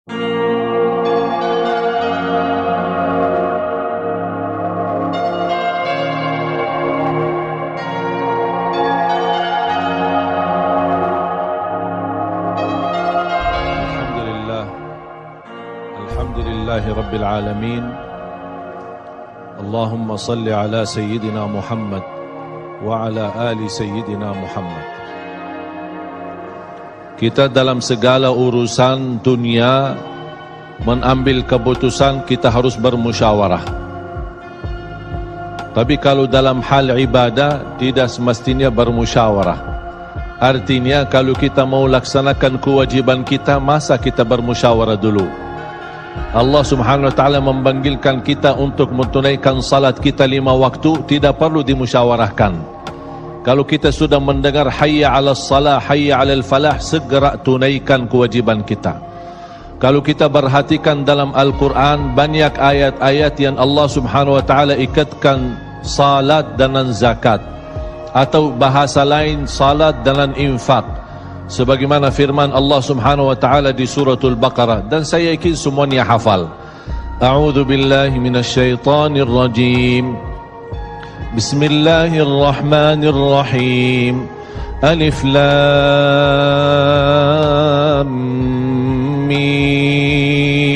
Alhamdulillahi Rabbil Alamin. Allahumma salli ala Sayyidina Muhammad wa ala ali Sayyidina Muhammad. Kita dalam segala urusan dunia mengambil keputusan kita harus bermusyawarah. Tapi kalau dalam hal ibadah tidak semestinya bermusyawarah. Artinya kalau kita mau laksanakan kewajiban kita, masa kita bermusyawarah dulu? Allah Subhanahu wa ta'ala memanggilkan kita untuk menunaikan salat kita 5 waktu, tidak perlu dimusyawarahkan. Kalau kita sudah mendengar hayya 'alas salah, hayya 'alal falah, segera tunaikan kewajiban kita. Kalau kita perhatikan dalam Al-Quran, banyak ayat-ayat yang Allah Subhanahu wa ta'ala ikatkan salat dengan zakat, atau bahasa lain salat dengan infak, sebagaimana firman Allah Subhanahu wa ta'ala di suratul Baqarah, dan saya yakin semuanya hafal. A'udzu billahi minasyaitonir rajim. Bismillahirrahmanirrahim. Alif lam mim.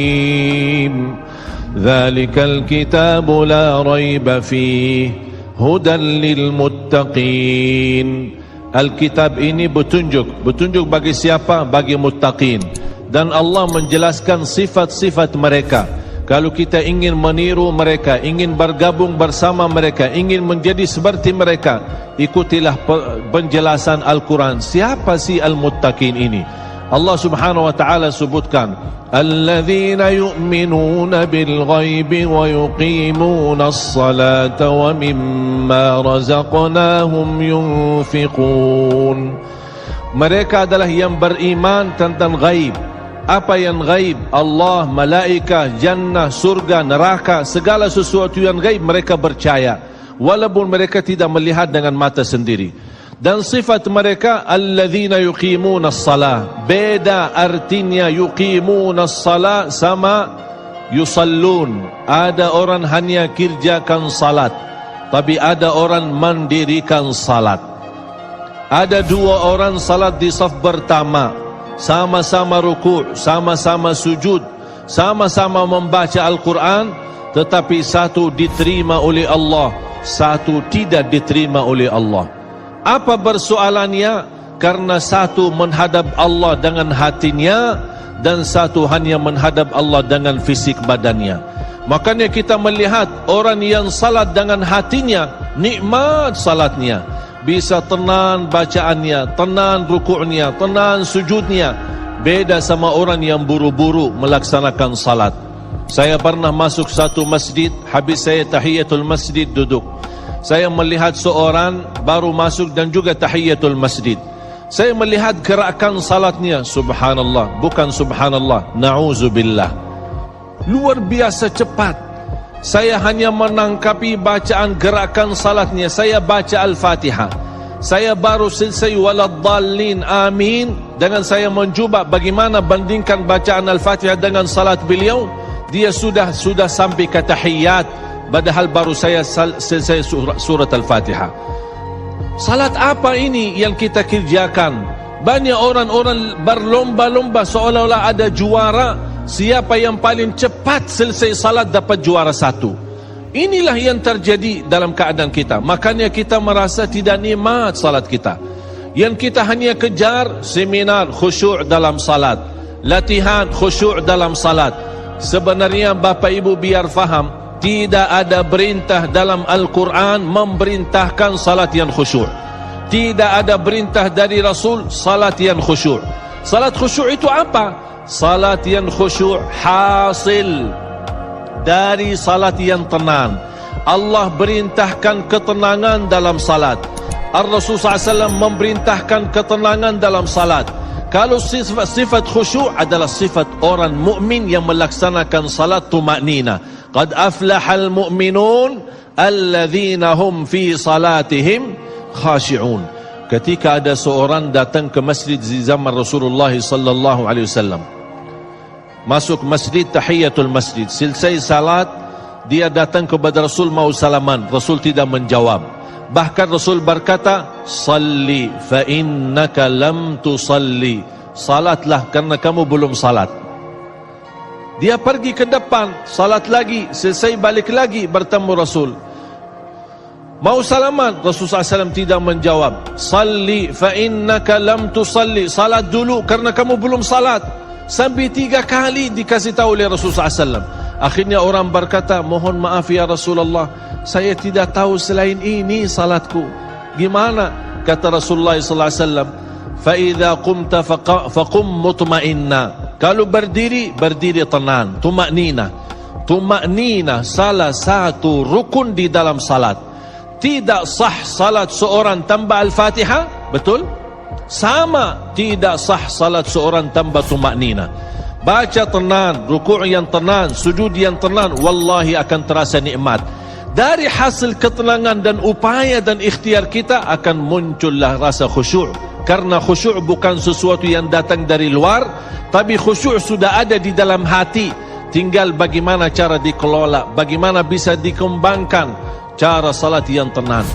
Dzalikal kitabu la raiba fihi hudan lil muttaqin. Alkitab ini petunjuk bagi siapa? Bagi muttaqin. Dan Allah menjelaskan sifat-sifat mereka. Kalau kita ingin meniru mereka, ingin bergabung bersama mereka, ingin menjadi seperti mereka, ikutilah penjelasan Al-Quran. Siapa sih al-muttaqin ini? Allah Subhanahu wa ta'ala sebutkan, alladzina yu'minuna bil ghaibi wa yuqimuna as-salata wa mimma razaqnahum yunfiqun. Mereka adalah yang beriman tentang ghaib. Apa yang ghaib? Allah, malaikah, jannah, surga, neraka, segala sesuatu yang ghaib mereka percaya, walaupun mereka tidak melihat dengan mata sendiri. Dan sifat mereka alladzina yuqimuna as-salah. Beda artinya yuqimuna as-salah sama yusallun. Ada orang hanya kerjakan salat, tapi ada orang mendirikan salat. Ada 2 orang salat di saf pertama, sama-sama ruku', sama-sama sujud, sama-sama membaca Al-Quran, tetapi satu diterima oleh Allah, satu tidak diterima oleh Allah. Apa persoalannya? Karena satu menghadap Allah dengan hatinya, dan satu hanya menghadap Allah dengan fisik badannya. Makanya kita melihat orang yang salat dengan hatinya, nikmat salatnya, bisa tenang bacaannya, tenang rukuknya, tenang sujudnya. Beda sama orang yang buru-buru melaksanakan salat. Saya pernah masuk satu masjid, habis saya tahiyatul masjid duduk. Saya melihat seorang baru masuk dan juga tahiyatul masjid. Saya melihat gerakan salatnya, subhanallah, bukan subhanallah, na'udzubillah, luar biasa cepat. Saya hanya menangkapi bacaan gerakan salatnya. Saya baca Al-Fatihah, saya baru selesai waladdallin amin, dengan saya mencuba bagaimana bandingkan bacaan Al-Fatihah dengan salat beliau, dia sudah sampai ke tahiyat, padahal baru saya selesai surat Al-Fatihah. Salat apa ini yang kita kerjakan? Banyak orang-orang berlomba-lomba seolah-olah ada juara. Siapa yang paling cepat selesai salat dapat juara 1. Inilah yang terjadi dalam keadaan kita. Makanya kita merasa tidak nikmat salat kita. Yang kita hanya kejar seminar khusyuk dalam salat, latihan khusyuk dalam salat. Sebenarnya Bapak Ibu biar faham, tidak ada perintah dalam Al-Quran memerintahkan salat yang khusyuk. Tidak ada perintah dari Rasul salat yang khusyuk. Salat khusyuk itu apa? Salat yang khusyuk hasil dari salat yang tenang. Allah perintahkan ketenangan dalam salat. Ar-Rasul SAW memerintahkan ketenangan dalam salat. Kalau sifat khusyuk adalah sifat orang mukmin yang melaksanakan salat tumaknina. Qad aflahal mu'minun alladzina hum fi salatihim khashi'un. Ketika ada seorang datang ke masjid di zaman Rasulullah sallallahu alaihi wasallam, masuk masjid, tahiyatul masjid, selesai salat, dia datang kepada Rasul mau salaman, Rasul tidak menjawab. Bahkan Rasul berkata, salli fa innaka lam tusalli, salatlah karena kamu belum salat. Dia pergi ke depan, salat lagi, selesai balik lagi bertemu Rasul. Mau salaman, Rasulullah SAW tidak menjawab. Salli fa innaka lam tusalli, salat dulu karena kamu belum salat. Sampai 3 kali dikasih tahu oleh Rasulullah SAW. Akhirnya orang berkata, mohon maaf ya Rasulullah, saya tidak tahu selain ini salatku. Gimana? Kata Rasulullah SAW, fa idza qumta faqum mutma'inna. Kalau berdiri, berdiri tenang, tumaknina. Tumaknina salah satu rukun di dalam salat. Tidak sah salat seorang tanpa Al-Fatihah, betul? Sama tidak sah salat seorang tanpa tumaknina. Baca tenang, rukuk yang tenang, sujud yang tenang, wallahi akan terasa nikmat. Dari hasil ketenangan dan upaya dan ikhtiar kita akan muncullah rasa khusyuk. Karena khusyuk bukan sesuatu yang datang dari luar, tapi khusyuk sudah ada di dalam hati. Tinggal bagaimana cara dikelola, bagaimana bisa dikembangkan cara salat yang tenang.